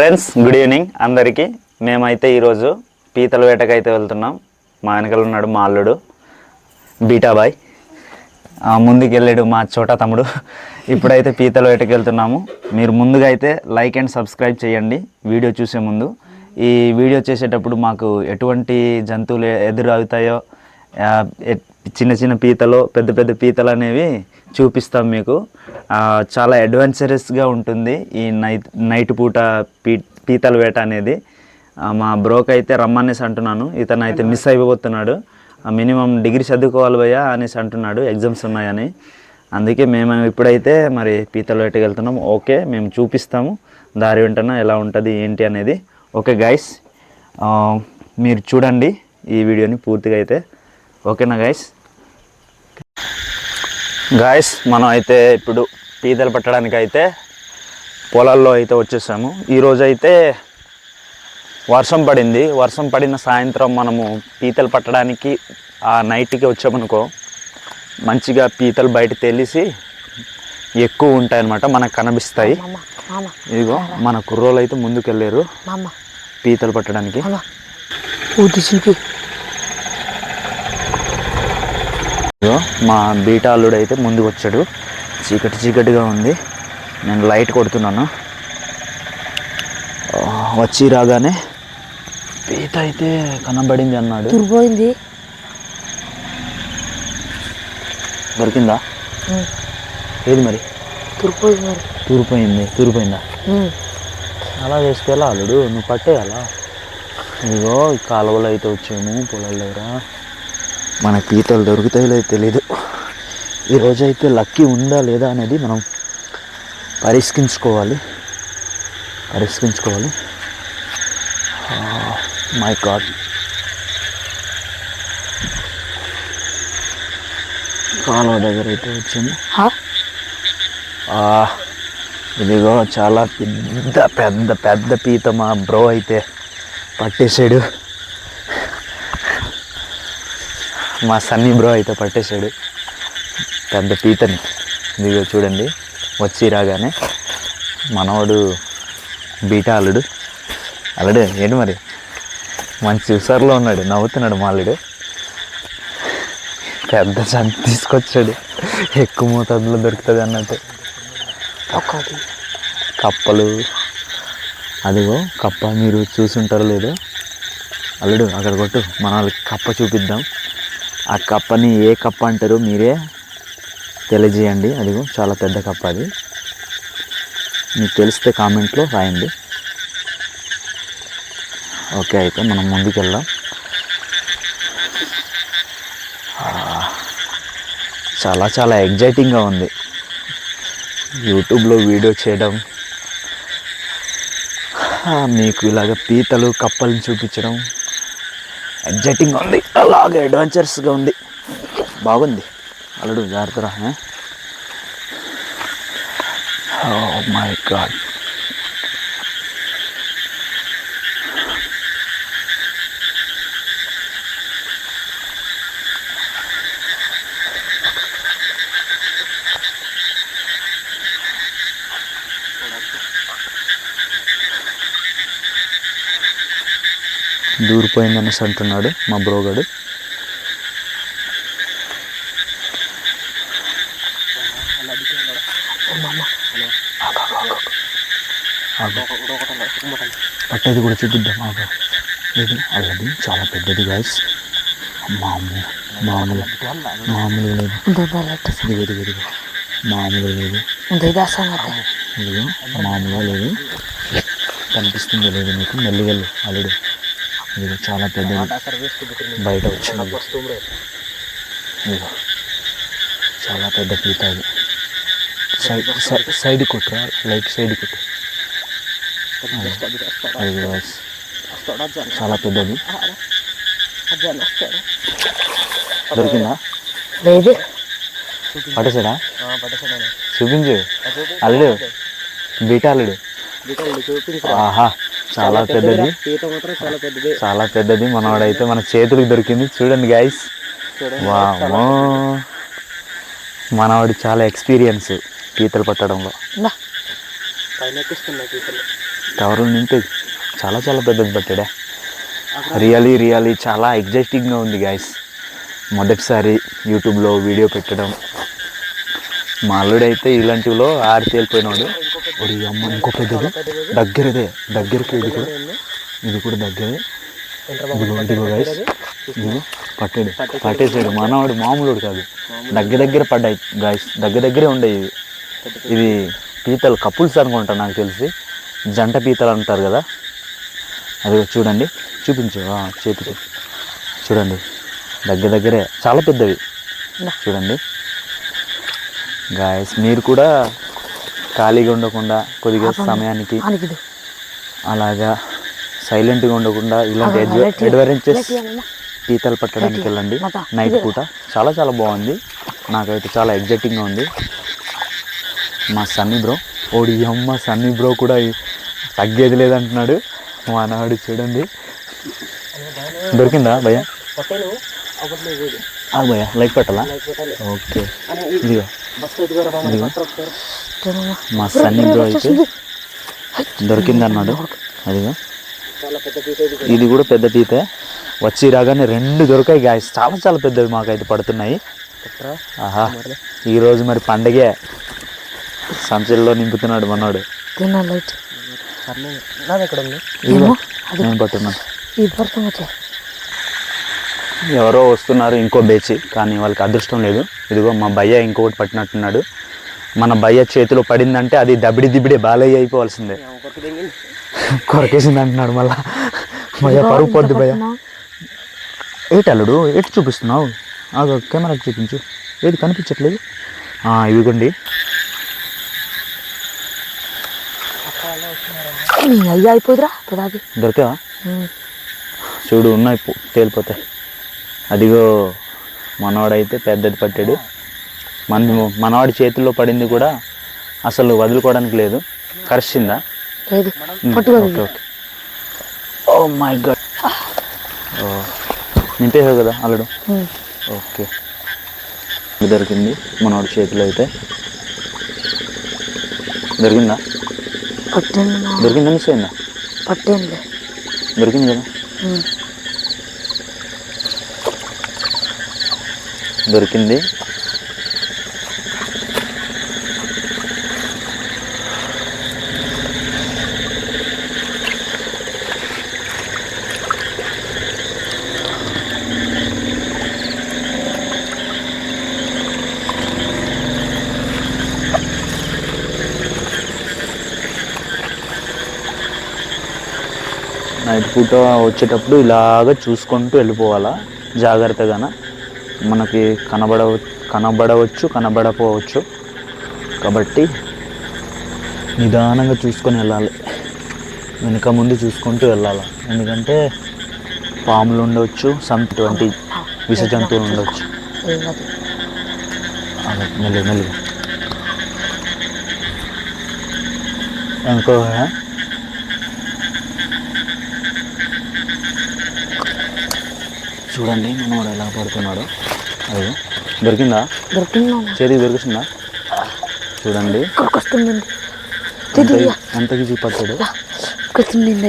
Friends good evening అందరికీ. మేమైతే ఈరోజు పీతల వేటకు అయితే వెళ్తున్నాం. మా వెనకాల ఉన్నాడు మా అల్లుడు బీటాబాయ్, ముందుకు వెళ్ళాడు మా చోటా తమ్ముడు. ఇప్పుడైతే పీతల వేటకు వెళ్తున్నాము. మీరు ముందుగా అయితే లైక్ అండ్ సబ్స్క్రైబ్ చేయండి వీడియో చూసే ముందు. ఈ వీడియో చేసేటప్పుడు మాకు ఎటువంటి జంతువులు ఎదురవుతాయో, చిన్న చిన్న పీతలు పెద్ద పెద్ద పీతలు అనేవి చూపిస్తాం మీకు. చాలా అడ్వెంచరస్గా ఉంటుంది ఈ నైట్ పూట పీతల వేట అనేది. మా బ్రోక్ అయితే రమ్మనేసి అంటున్నాను, ఇతను అయితే మిస్ అయిపోతున్నాడు. మినిమం డిగ్రీ చదువుకోవాలి భయ్యా అనేసి అంటున్నాడు, ఎగ్జామ్స్ ఉన్నాయని. అందుకే మేము ఇప్పుడైతే మరి పీతల వేటకి వెళ్తున్నాము. ఓకే, మేము చూపిస్తాము దారి వెంటనే ఎలా ఉంటుంది ఏంటి అనేది. ఓకే గైస్, మీరు చూడండి ఈ వీడియోని పూర్తిగా అయితే. ఓకేనా గైస్? మనం అయితే ఇప్పుడు పీతలు పట్టడానికి అయితే పొలాల్లో అయితే వచ్చేసాము. ఈరోజు అయితే వర్షం పడింది. వర్షం పడిన సాయంత్రం మనము పీతలు పట్టడానికి ఆ నైట్కి వచ్చామనుకో, మంచిగా పీతలు బయట తెలిసి ఎక్కువ ఉంటాయన్నమాట, మనకు కనిపిస్తాయి. ఇదిగో మన కుర్రోళ్ళు అయితే ముందుకు వెళ్ళారు పీతలు పట్టడానికి. మా బీటా అల్లుడు అయితే ముందుకు వచ్చాడు. చీకటిగా ఉంది, నేను లైట్ కొడుతున్నాను. వచ్చి రాగానే పీత అయితే కనబడింది అన్నాడు. దొరికిందా? ఏది మరి? తూరిపోయిందా? అలా చేసుకెళ్ళా అల్లుడు, నువ్వు పట్టేయాలా? ఇదిగో కాలువలో అయితే వచ్చాము పొలాల దగ్గర. మన పీతలు దొరుకుతాయో లేదో తెలీదు. ఈరోజు అయితే లక్కీ ఉందా లేదా అనేది మనం పరీక్షించుకోవాలి. మై గాడ్, కాలువ దగ్గర అయితే వచ్చాము. ఇదిగో చాలా పెద్ద పీత మా బ్రో అయితే పట్టేసాడు. మా సన్నీ బ్రో అయితే పట్టేశాడు పెద్ద పీతని. ఇదిగో చూడండి, వచ్చి రాగానే మనవాడు బీటా అల్లుడు ఏంటి మరి మంచి హుషారులో ఉన్నాడు, నవ్వుతున్నాడు మా అల్లుడు. పెద్ద సంత తీసుకొచ్చాడు, ఎక్కువ మోతాదులో దొరుకుతుంది అన్నట్టు. కప్పలు, అదిగో కప్ప, మీరు చూసుంటారో లేదో. అల్లుడు అక్కడ కొట్టు, మన వాళ్ళకి కప్ప చూపిద్దాం. ఆ కప్పని ఏ కప్ప అంటారో మీరే తెలియజేయండి. అదిగో చాలా పెద్ద కప్ప, అది మీకు తెలిస్తే కామెంట్లో రాయండి. ఓకే, అయితే మనం ముందుకెళ్దాం. చాలా ఎగ్జైటింగ్గా ఉంది యూట్యూబ్లో వీడియో చేయడం, మీకు ఇలాగ పీతలు కప్పలను చూపించడం. ఎగ్జైటింగ్గా ఉంది, అలాగే అడ్వెంచరస్గా ఉంది, బాగుంది. అల్లుడు జాగ్రత్తరా. ఓ మై గాడ్, దూరిపోయిందనేసి అంటున్నాడు మా బ్రోగాడు. పట్టేది కూడా చూపిద్దాం. అది చాలా పెద్దది గాయస్, మామూలుగా లేదు, మామూలుగా లేదు. కనిపిస్తుందో లేదు మీకు? మెల్లిగల్లు అల్లుడు, ఇది చాలా పెద్దది, బయట వచ్చింది. చాలా పెద్ద పీత. అది సైడ్ కొట్టురా, లైట్ సైడ్ కొట్టు. అది చాలా పెద్దది. దొరికిందా? లేదు. పట్టేసాడా? చూపించు అల్లుడు, బీటా అల్లుడు. ఆహా, చాలా పెద్దది. మనవాడైతే మన చేతులకు దొరికింది. చూడండి గైస్, వామ్మో, మనవాడు చాలా ఎక్స్పీరియన్స్ పీతలు పట్టడంలో. కవర్లు నింపి చాలా చాలా పెద్దది పట్టాడా. రియలీ చాలా ఎగ్జైటింగ్గా ఉంది గాయస్. మొదటిసారి యూట్యూబ్లో వీడియో పెట్టడం. మా అల్లుడైతే ఇలాంటివిలో ఆడి తేలిపోయినాడు. ఒరి అమ్మ ఇంకో పెద్దది దగ్గరదే, దగ్గరికి ఇది కూడా దగ్గరే. ఇదిగో గాయస్, ఇదిగో పట్టేసాడు మనవాడు, మామూలుడు కాదు. దగ్గర పడ్డాయి గాయస్, దగ్గరే ఉండేవి. ఇది పీతలు కపుల్స్ అనుకుంటా నాకు తెలిసి, జంట పీతలు అంటారు కదా. అది చూడండి, చూపించు చేతికి. చూడండి దగ్గరే చాలా పెద్దవి. చూడండి గాయస్, మీరు కూడా ఖాళీగా ఉండకుండా కొద్దిగా సమయానికి అలాగా సైలెంట్గా ఉండకుండా ఇలాంటి అడ్వెంచర్స్ పీతలు పట్టడానికి వెళ్ళండి నైట్ పూట. చాలా చాలా బాగుంది, నాకైతే చాలా ఎగ్జైటింగ్గా ఉంది. మా సన్నీ బ్రో, ఓడి అమ్మ సన్నీ బ్రో కూడా తగ్గేది లేదంటున్నాడు మా నాడు. చూడండి దొరికిందా భయ్యా? భయ్యా లైట్ పెట్టాలా? ఓకే, ఇదిగో మా సన్నీ బ్రో అయితే దొరికింది అన్నాడు. అదిగో ఇది కూడా పెద్ద పీతే. వచ్చి రాగానే 2 దొరికాయి గాయస్, చాలా చాలా పెద్దవి మాకైతే పడుతున్నాయి. ఆహా, ఈరోజు మరి పండగే, సంచుల్లో నింపుతున్నాడు మనోడు. నేను పట్టున్నాను. ఎవరో వస్తున్నారు ఇంకో బేచి, కానీ వాళ్ళకి అదృష్టం లేదు. ఇదిగో మా భయ్య ఇంకొకటి పట్టినట్టున్నాడు. మన భయ్య చేతిలో పడిందంటే అది దబిడే బాలయ్య అయిపోవాల్సిందే. కొరకేసింది అంటున్నాడు మళ్ళా. భయ్య పరుగు పొద్దు భయ్య. ఏటి అల్లుడు ఎటు చూపిస్తున్నావు? కెమెరాకి చూపించు. ఏది కనిపించట్లేదు. ఇవిగోండి. అయిపోదురా దొరికావా? చూడు ఉన్నాయి, తేలిపోతాయి. అదిగో మనవాడైతే పెద్దది పట్టాడు. మనవాడి చేతుల్లో పడింది కూడా అసలు వదులుకోవడానికి లేదు. కరిచిందా? Okay okay. Oh my god, నింపేసావు కదా అల్లుడు? ఓకే, దొరికింది మనవాడి చేతిలో అయితే. దొరికిందా? దొరికిందా? మిస్ అయిందా? దొరికింది కదా. దొరికింది. నైట్ పూట వచ్చేటప్పుడు ఇలాగ చూసుకుంటూ వెళ్ళిపోవాలా జాగ్రత్తగాన. మనకి కనబడవచ్చు కనబడకపోవచ్చు, కాబట్టి నిదానంగా చూసుకొని వెళ్ళాలి. వెనుక ముందు చూసుకుంటూ వెళ్ళాలి, ఎందుకంటే పాములు ఉండవచ్చు, ఇటువంటి విష జంతువులు ఉండవచ్చు. మెల్లిగా ఇంకో చూడండి మనోడు ఎలా పడుతున్నాడు. అదే దొరికిందా? చేతికి దొరికిందా? చూడండి ఎంత ఈజీ పట్టాడు.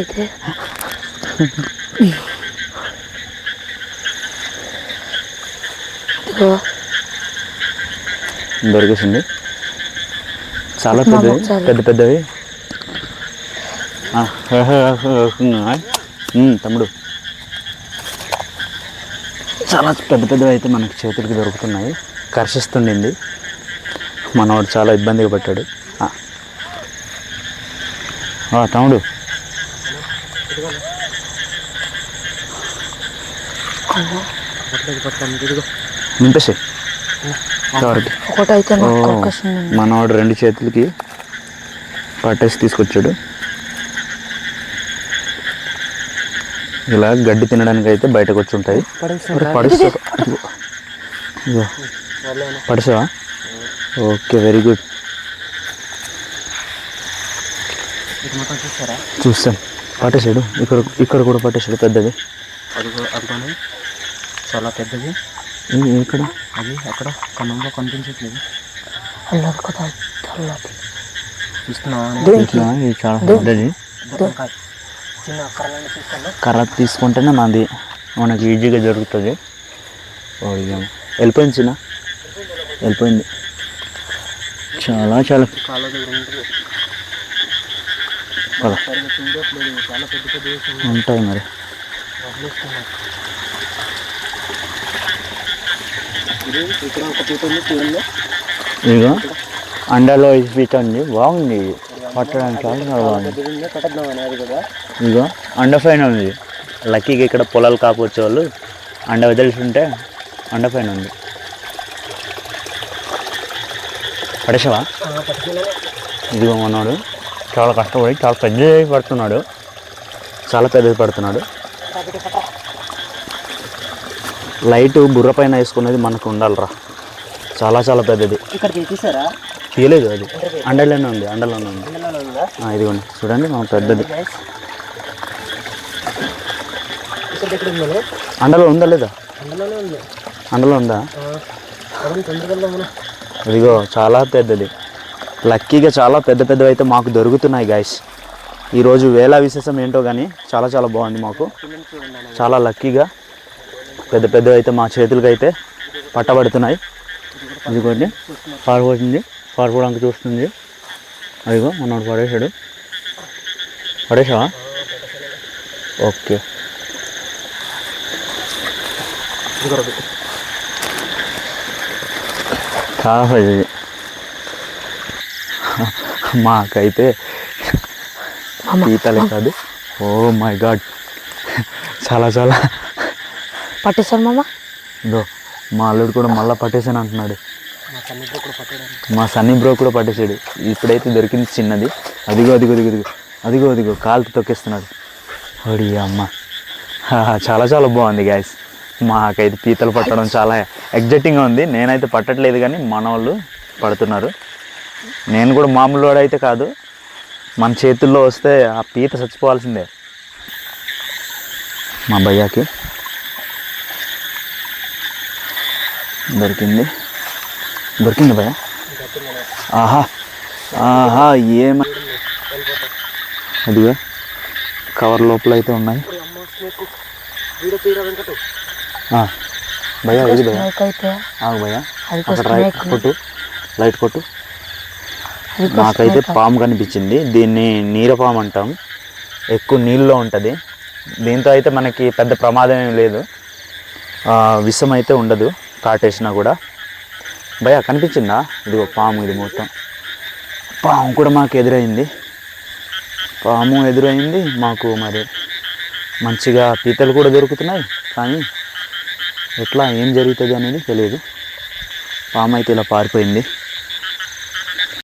అయితే దొరికేసింది. చాలా పెద్దవి. తమ్ముడు చాలా పెద్దవి అయితే మనకి చేతులకి దొరుకుతున్నాయి. కర్షిస్తుండింది మనవాడు, చాలా ఇబ్బందిగా పట్టాడు. తమ్ముడు నింపేసే మనవాడు 2 చేతులకి పట్టేసి తీసుకొచ్చాడు. ఇలా గడ్డి తినడానికి అయితే బయటకు వచ్చి ఉంటాయి. పడిసావా? Okay, very good. చూస్తాను. పట్టేసాడు, ఇక్కడ కూడా పట్టేసాడు పెద్దది. చాలా పెద్దది. ఇక్కడ అది అక్కడ కన్నంలో కనిపించట్లేదు. చూస్తున్నావా? చాలా పెద్దది. చిన్న కర్రలను తీసుకుంటే కర్ర తీసుకుంటేనే మనకి ఈజీగా జరుగుతుంది. వెళ్ళిపోయింది చిన్న, వెళ్ళిపోయింది. చాలా చాలా కాళ్ళ దగ్గర ఉంటుంది. పద. చాలా పెద్ద పెద్ద ఉంటాయి మరి. ఇక్కడ ఒక పీట ఉంది, చూడండి. ఇదిగో అండలో ఈ పీట ఉంది, బాగుంది పట్టడానికి. చాలా బాగుంది. పట్టద్దామని అది కూడా ఇదిగో అండ పైన ఉంది. లక్కీగా ఇక్కడ పొలాలు కాపుచ్చే వాళ్ళు అండ వదిలిస్తుంటే అండ పైన ఉంది. పడేసావా? ఇదిగో మనోడు చాలా కష్టపడి చాలా పెద్దది పడుతున్నాడు, చాలా పెద్దది పడుతున్నాడు. లైట్ బుర్ర పైన వేసుకునేది మనకు ఉండాలిరా, చాలా చాలా పెద్దది. ఇక్కడ తీసారా? తీయలేదు, అది అండలోనే ఉంది, అండలోనే ఉంది. ఇదిగోండి చూడండి, మన పెద్దది అండలో ఉందా లేదా? అండలో ఉందా? ఇదిగో చాలా పెద్దది. లక్కీగా చాలా పెద్ద పెద్దవి అయితే మాకు దొరుకుతున్నాయి గాయస్. ఈరోజు వేళ విశేషం ఏంటో కానీ చాలా చాలా బాగుంది మాకు. చాలా లక్కీగా పెద్ద పెద్దవి అయితే మా చేతులకి అయితే పట్టబడుతున్నాయి. ఇదిగోండి పారిపోతుంది, పారిపోవడానికి చూస్తుంది. అదిగో మనోడు పడేసాడు. పడేసావా? ఓకే. చాలా పెద్దది. మాకైతే పీతలే కాదు, ఓ మై గాడ్, చాలా చాలా పట్టేశారు మామ. ఇదో మా అల్లుడు కూడా మళ్ళీ పట్టేసాను అంటున్నాడు. మా సన్నీ బ్రో కూడా పట్టేసాడు. ఇప్పుడైతే దొరికింది చిన్నది. అదిగో అదిగో అదిగో అదిగో అదిగో అదిగో కాలుతో తొక్కేస్తున్నాడు. ఓడి అమ్మ, చాలా చాలా బాగుంది గాయస్. మాకైతే పీతలు పట్టడం చాలా ఎగ్జైటింగ్గా ఉంది. నేనైతే పట్టట్లేదు కానీ మన వాళ్ళు పడుతున్నారు. నేను కూడా మామూలు వాడు అయితే కాదు, మన చేతుల్లో వస్తే ఆ పీత చచ్చిపోవాల్సిందే. మా భయ్యాకి దొరికింది భయ్యా. ఆహా ఆహా, అదిగో కవర్ లోపల అయితే ఉన్నాయి. భయ్యా ఇది భయ్యా, ఆగు భయ్యా, అక్కడ కొట్టు, లైట్ కొట్టు. నాకైతే పాము కనిపించింది. దీన్ని నీరపాము అంటాం, ఎక్కువ నీళ్ళలో ఉంటుంది. దీంతో అయితే మనకి పెద్ద ప్రమాదం ఏం లేదు, విషం అయితే ఉండదు కాటేసినా కూడా. భయ్యా కనిపించిందా? ఇదిగో పాము, ఇది మొత్తం పాము కూడా మాకు ఎదురైంది. పాము ఎదురైంది మాకు. మరి మంచిగా పీతలు కూడా దొరుకుతున్నాయి, కానీ ఎట్లా ఏం జరుగుతుంది అనేది తెలియదు. పాము అయితే ఇలా పారిపోయింది.